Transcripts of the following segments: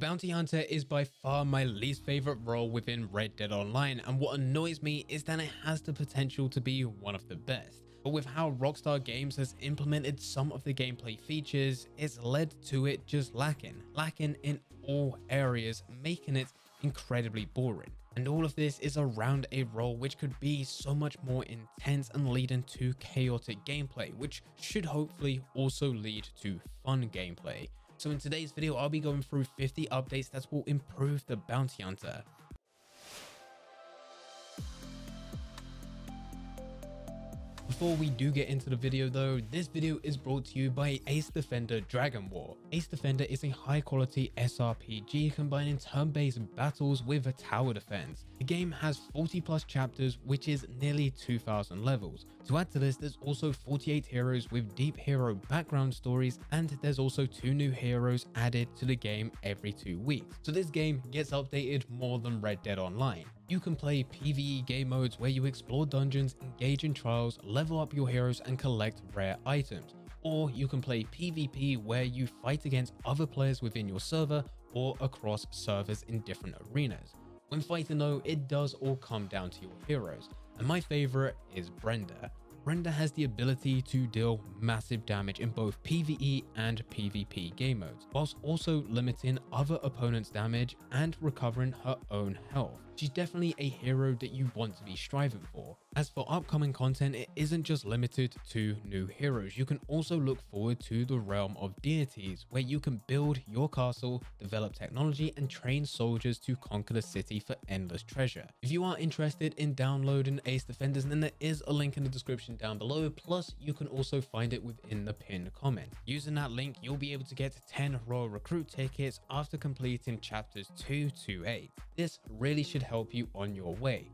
Bounty Hunter is by far my least favorite role within Red Dead Online, and what annoys me is that it has the potential to be one of the best. But with how Rockstar Games has implemented some of the gameplay features, it's led to it just lacking in all areas, making it incredibly boring. And all of this is around a role which could be so much more intense and lead into chaotic gameplay, which should hopefully also lead to fun gameplay. So in today's video, I'll be going through 50 updates that will improve the Bounty Hunter. Before we do get into the video though, this video is brought to you by Ace Defender Dragon War. Ace Defender is a high quality SRPG combining turn-based battles with a tower defense. The game has 40 plus chapters, which is nearly 2,000 levels. To add to this, there's also 48 heroes with deep hero background stories, and there's also 2 new heroes added to the game every 2 weeks. So this game gets updated more than Red Dead Online. You can play PvE game modes where you explore dungeons, engage in trials, level up your heroes and collect rare items. Or you can play PvP where you fight against other players within your server or across servers in different arenas. When fighting though, it does all come down to your heroes, and my favorite is Brenda. Brenda has the ability to deal massive damage in both PvE and PvP game modes, whilst also limiting other opponents' damage and recovering her own health. She's definitely a hero that you want to be striving for. As for upcoming content, it isn't just limited to new heroes. You can also look forward to the realm of deities, where you can build your castle, develop technology, and train soldiers to conquer the city for endless treasure. If you are interested in downloading Ace Defenders, then there is a link in the description down below, plus you can also find it within the pinned comment. Using that link, you'll be able to get 10 Royal Recruit tickets after completing chapters 2 to 8. This really should help you on your way.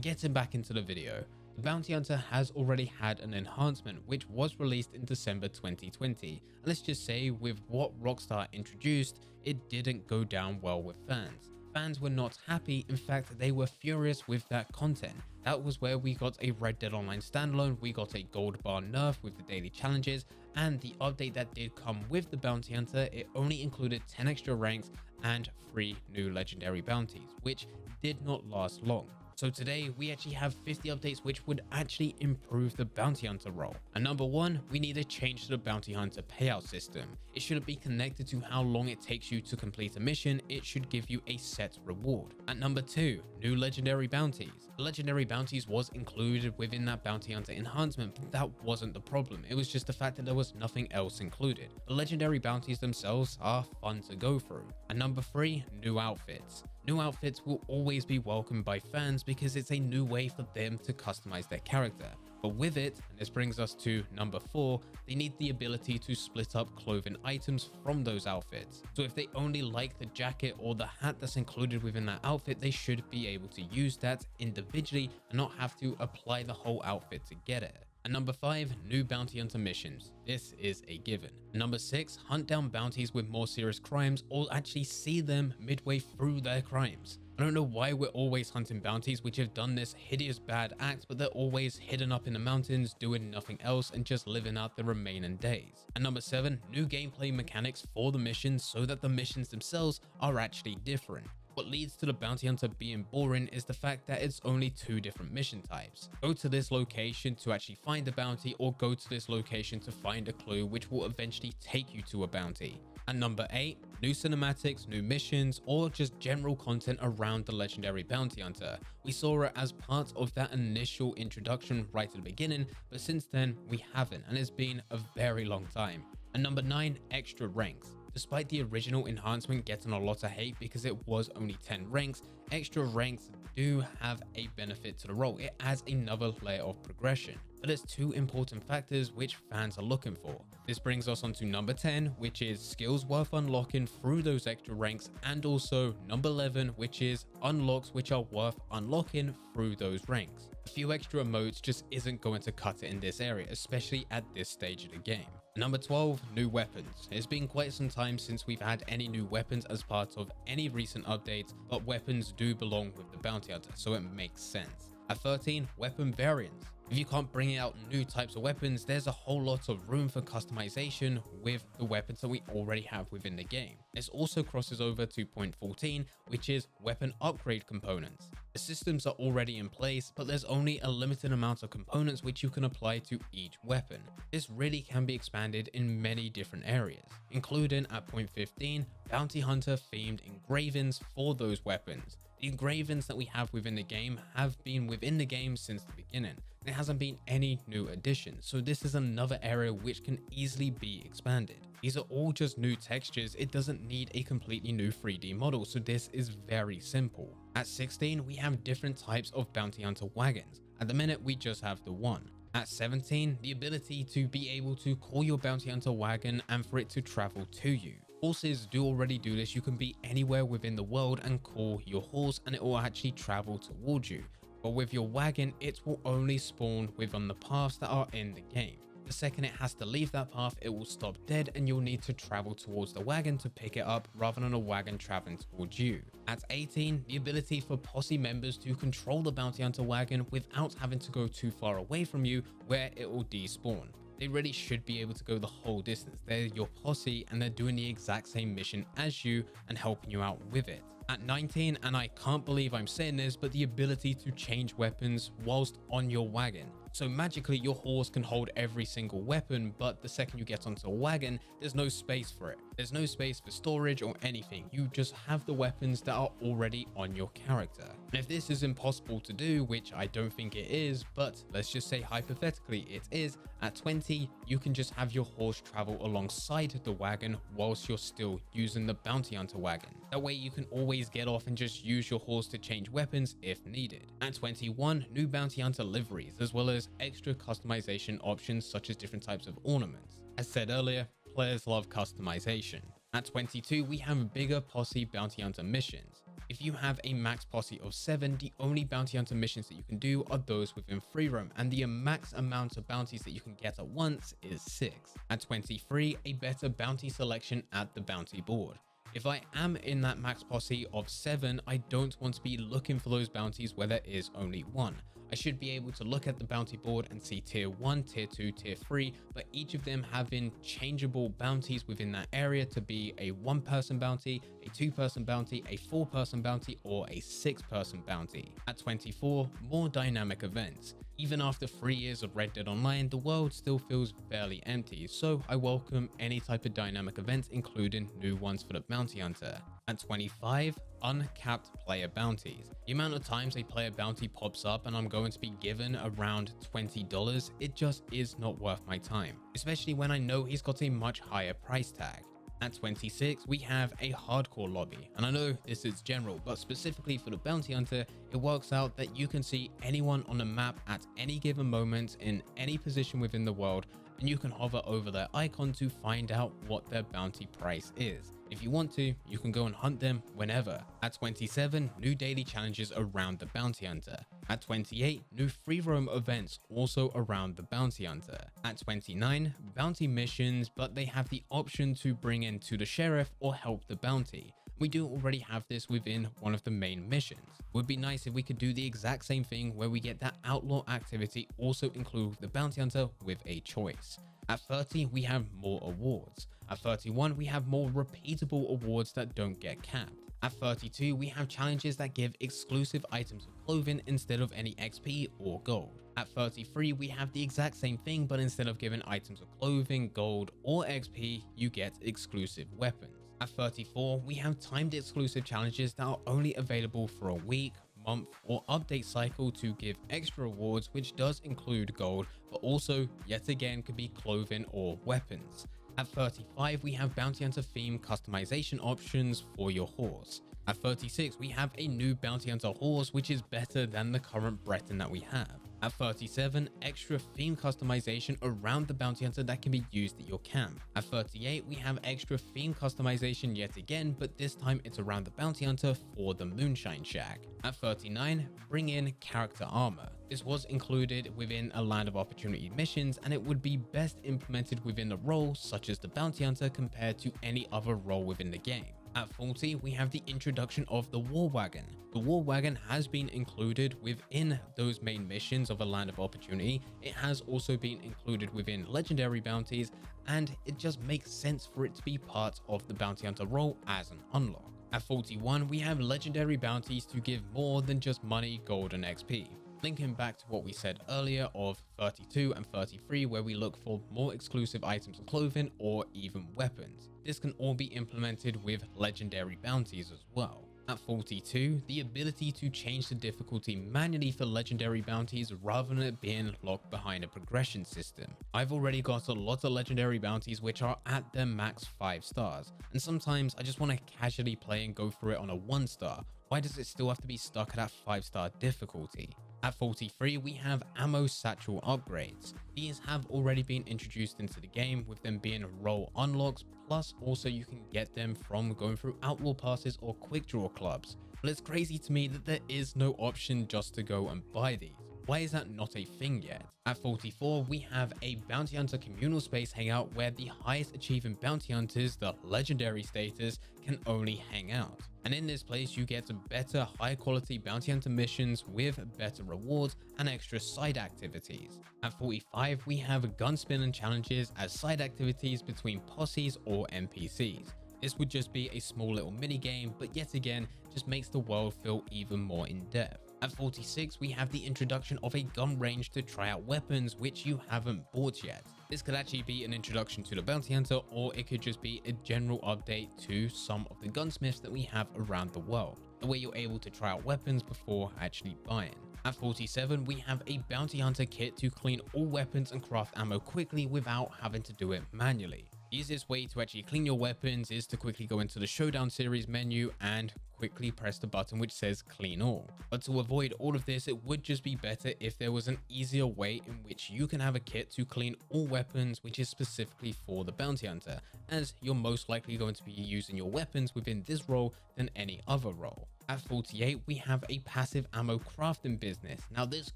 Getting back into the video, the Bounty Hunter has already had an enhancement which was released in December 2020, and let's just say with what Rockstar introduced, it didn't go down well with fans. Fans were not happy, in fact they were furious with that content. That was where we got a Red Dead Online standalone, we got a gold bar nerf with the daily challenges, and the update that did come with the Bounty Hunter, it only included 10 extra ranks and 3 new legendary bounties, which did not last long. So today we actually have 50 updates which would actually improve the Bounty Hunter role. And number 1, we need a change to the Bounty Hunter payout system. It shouldn't be connected to how long it takes you to complete a mission, it should give you a set reward. At number 2, new legendary bounties. The legendary bounties was included within that Bounty Hunter enhancement, but that wasn't the problem. It was just the fact that there was nothing else included. The legendary bounties themselves are fun to go through. And number 3, new outfits. New outfits will always be welcomed by fans because it's a new way for them to customize their character. But with it, and this brings us to number 4, they need the ability to split up clothing items from those outfits. So if they only like the jacket or the hat that's included within that outfit, they should be able to use that individually and not have to apply the whole outfit to get it. And number 5, new Bounty Hunter missions. This is a given. Number 6, hunt down bounties with more serious crimes or actually see them midway through their crimes. I don't know why we're always hunting bounties which have done this hideous bad act, but they're always hidden up in the mountains doing nothing else and just living out their remaining days. And number 7, new gameplay mechanics for the missions so that the missions themselves are actually different. What leads to the Bounty Hunter being boring is the fact that it's only 2 different mission types. Go to this location to actually find a bounty, or go to this location to find a clue which will eventually take you to a bounty. And number 8, new cinematics, new missions, or just general content around the Legendary Bounty Hunter. We saw it as part of that initial introduction right at the beginning, but since then we haven't, and it's been a very long time. And number 9, extra ranks. Despite the original enhancement getting a lot of hate because it was only 10 ranks, extra ranks do have a benefit to the role. It adds another layer of progression. But there's 2 important factors which fans are looking for. This brings us on to number 10, which is skills worth unlocking through those extra ranks, and also number 11, which is unlocks which are worth unlocking through those ranks. A few extra emotes just isn't going to cut it in this area, especially at this stage of the game. Number 12, new weapons. It's been quite some time since we've had any new weapons as part of any recent updates, but weapons do belong with the Bounty Hunter, so it makes sense. At 13, weapon variants. If you can't bring out new types of weapons, there's a whole lot of room for customization with the weapons that we already have within the game. This also crosses over to point 14, which is weapon upgrade components. The systems are already in place, but there's only a limited amount of components which you can apply to each weapon. This really can be expanded in many different areas, including at point 15, Bounty Hunter themed engravings for those weapons. The engravings that we have within the game have been within the game since the beginning. There hasn't been any new additions, so this is another area which can easily be expanded. These are all just new textures, it doesn't need a completely new 3D model, so this is very simple. At 16, we have different types of Bounty Hunter wagons. At the minute, we just have the one. At 17, the ability to be able to call your Bounty Hunter wagon and for it to travel to you. Horses do already do this. You can be anywhere within the world and call your horse and it will actually travel towards you. But with your wagon, it will only spawn within the paths that are in the game. The second it has to leave that path, it will stop dead and you'll need to travel towards the wagon to pick it up rather than a wagon traveling towards you. At 18, the ability for posse members to control the Bounty Hunter wagon without having to go too far away from you where it will despawn. They really should be able to go the whole distance. They're your posse and they're doing the exact same mission as you and helping you out with it. At 19, and I can't believe I'm saying this, but the ability to change weapons whilst on your wagon. So magically your horse can hold every single weapon, but the second you get onto a wagon, there's no space for it. There's no space for storage or anything. You just have the weapons that are already on your character. And if this is impossible to do, which I don't think it is, but let's just say hypothetically it is, at 20, you can just have your horse travel alongside the wagon whilst you're still using the Bounty Hunter wagon. That way you can always get off and just use your horse to change weapons if needed. At 21, new Bounty Hunter liveries, as well as extra customization options such as different types of ornaments. As said earlier, players love customization. At 22, we have bigger posse Bounty Hunter missions. If you have a max posse of 7, the only Bounty Hunter missions that you can do are those within free roam, and the max amount of bounties that you can get at once is 6. At 23, a better bounty selection at the bounty board. If I am in that max posse of 7, I don't want to be looking for those bounties where there is only one. I should be able to look at the bounty board and see tier 1, tier 2, tier 3, but each of them having changeable bounties within that area to be a 1-person bounty, a 2-person bounty, a 4-person bounty, or a 6-person bounty. At 24, more dynamic events. Even after 3 years of Red Dead Online, the world still feels fairly empty, so I welcome any type of dynamic events, including new ones for the Bounty Hunter. At 25, uncapped player bounties. The amount of times a player bounty pops up and I'm going to be given around $20, it just is not worth my time, especially when I know he's got a much higher price tag. At 26, we have a hardcore lobby, and I know this is general, but specifically for the Bounty Hunter, it works out that you can see anyone on the map at any given moment in any position within the world, and you can hover over their icon to find out what their bounty price is. If you want to, you can go and hunt them whenever. At 27, new daily challenges around the Bounty Hunter. At 28, new free roam events also around the Bounty Hunter. At 29, bounty missions, but they have the option to bring in to the sheriff or help the bounty. We do already have this within one of the main missions. Would be nice if we could do the exact same thing where we get that outlaw activity also include the Bounty Hunter with a choice. At 30, we have more awards. At 31, we have more repeatable awards that don't get capped. At 32, we have challenges that give exclusive items of clothing instead of any XP or gold. At 33, we have the exact same thing, but instead of giving items of clothing, gold, or XP, you get exclusive weapons. At 34, we have timed exclusive challenges that are only available for a week, month, or update cycle to give extra rewards, which does include gold, but also, yet again, could be clothing or weapons. At 35, we have Bounty Hunter theme customization options for your horse. At 36, we have a new Bounty Hunter horse, which is better than the current Breton that we have. At 37, extra theme customization around the Bounty Hunter that can be used at your camp. At 38, we have extra theme customization yet again, but this time it's around the Bounty Hunter for the Moonshine Shack. At 39, bring in character armor. This was included within a Land of Opportunity missions, and it would be best implemented within a role such as the Bounty Hunter compared to any other role within the game. At 40, we have the introduction of the War Wagon. The War Wagon has been included within those main missions of a Land of Opportunity. It has also been included within Legendary Bounties, and it just makes sense for it to be part of the Bounty Hunter role as an unlock. At 41, we have Legendary Bounties to give more than just money, gold, and XP. Linking back to what we said earlier of 32 and 33, where we look for more exclusive items of clothing or even weapons. This can all be implemented with Legendary Bounties as well. At 42, the ability to change the difficulty manually for Legendary Bounties rather than it being locked behind a progression system. I've already got a lot of Legendary Bounties which are at their max 5 stars, and sometimes I just want to casually play and go through it on a 1 star. Why does it still have to be stuck at that 5-star difficulty? At 43, we have ammo satchel upgrades. These have already been introduced into the game, with them being role unlocks, plus also you can get them from going through outlaw passes or quick draw clubs. But it's crazy to me that there is no option just to go and buy these. Why is that not a thing yet? At 44, we have a Bounty Hunter communal space hangout where the highest achieving bounty hunters, the legendary status, can only hang out. And in this place, you get better, high quality bounty hunter missions with better rewards and extra side activities. At 45, we have gun spinning challenges as side activities between posses or NPCs. This would just be a small little mini game, but yet again, just makes the world feel even more in depth. At 46, we have the introduction of a gun range to try out weapons which you haven't bought yet. This could actually be an introduction to the Bounty Hunter, or it could just be a general update to some of the gunsmiths that we have around the world, the way you're able to try out weapons before actually buying. At 47, we have a Bounty Hunter kit to clean all weapons and craft ammo quickly without having to do it manually. The easiest way to actually clean your weapons is to quickly go into the Showdown series menu and quickly press the button which says clean all. But to avoid all of this, it would just be better if there was an easier way in which you can have a kit to clean all weapons which is specifically for the Bounty Hunter, as you're most likely going to be using your weapons within this role than any other role. At 48, we have a passive ammo crafting business. Now this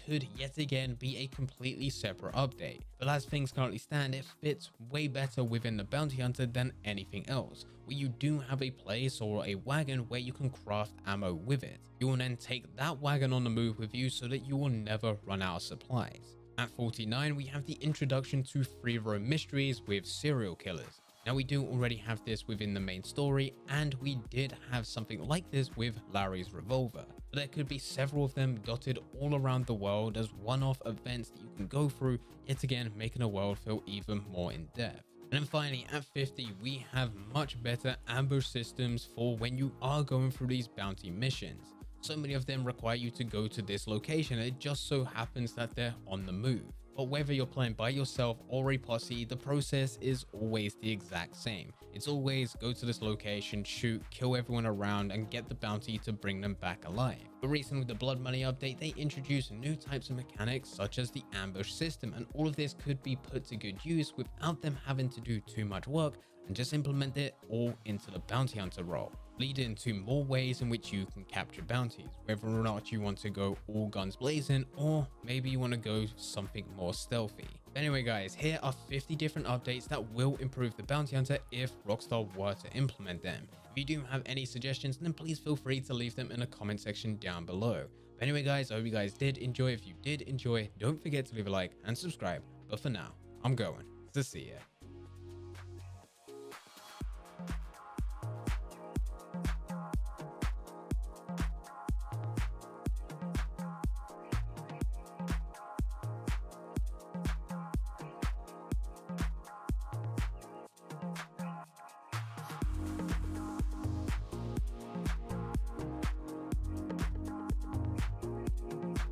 could yet again be a completely separate update, but as things currently stand, it fits way better within the Bounty Hunter than anything else, where you do have a place or a wagon where you can craft ammo with it. You will then take that wagon on the move with you so that you will never run out of supplies. At 49, we have the introduction to free roam mysteries with serial killers. Now we do already have this within the main story, and we did have something like this with Larry's revolver, but there could be several of them dotted all around the world as one-off events that you can go through, yet again making the world feel even more in depth. And then finally at 50, we have much better ambush systems for when you are going through these bounty missions. So many of them require you to go to this location, and it just so happens that they're on the move. But whether you're playing by yourself or a posse, the process is always the exact same. It's always go to this location, shoot, kill everyone around, and get the bounty to bring them back alive. But recently with the Blood Money update, they introduced new types of mechanics such as the ambush system, and all of this could be put to good use without them having to do too much work and just implement it all into the Bounty Hunter role, leading to more ways in which you can capture bounties, whether or not you want to go all guns blazing or maybe you want to go something more stealthy. Anyway guys, here are 50 different updates that will improve the Bounty Hunter if Rockstar were to implement them. If you do have any suggestions, then please feel free to leave them in the comment section down below. But anyway guys, I hope you guys did enjoy. If you did enjoy, don't forget to leave a like and subscribe. But for now, I'm going to see ya.